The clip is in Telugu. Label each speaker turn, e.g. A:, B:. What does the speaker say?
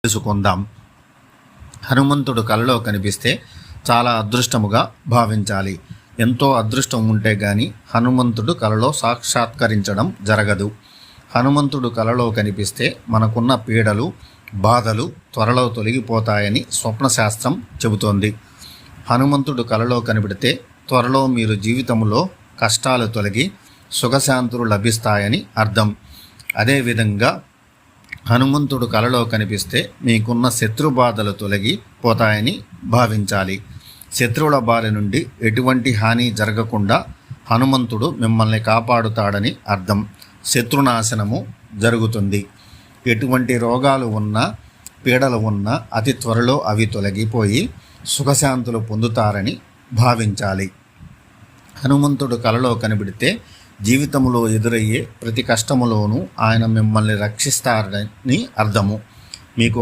A: తెలుసుకుందాం. హనుమంతుడు కలలో కనిపిస్తే చాలా అదృష్టముగా భావించాలి. ఎంతో అదృష్టం ఉంటే గాని హనుమంతుడు కలలో సాక్షాత్కరించడం జరగదు. హనుమంతుడు కలలో కనిపిస్తే మనకున్న పీడలు, బాధలు త్వరలో తొలగిపోతాయని స్వప్నశాస్త్రం చెబుతోంది. హనుమంతుడు కలలో కనిపిడితే త్వరలో మీరు జీవితంలో కష్టాలు తొలగి సుఖశాంతులు లభిస్తాయని అర్థం. అదేవిధంగా హనుమంతుడు కలలో కనిపిస్తే మీకున్న శత్రు బాధలు తొలగిపోతాయని భావించాలి. శత్రువుల బారి నుండి ఎటువంటి హాని జరగకుండా హనుమంతుడు మిమ్మల్ని కాపాడుతాడని అర్థం. శత్రునాశనము జరుగుతుంది. ఎటువంటి రోగాలు ఉన్నా, పీడలు ఉన్నా అతి త్వరలో అవి తొలగిపోయి సుఖశాంతులు పొందుతారని భావించాలి. హనుమంతుడు కలలో కనిపిడితే జీవితంలో ఎదురయ్యే ప్రతి కష్టములోనూ ఆయన మిమ్మల్ని రక్షిస్తారని అర్థము. మీకు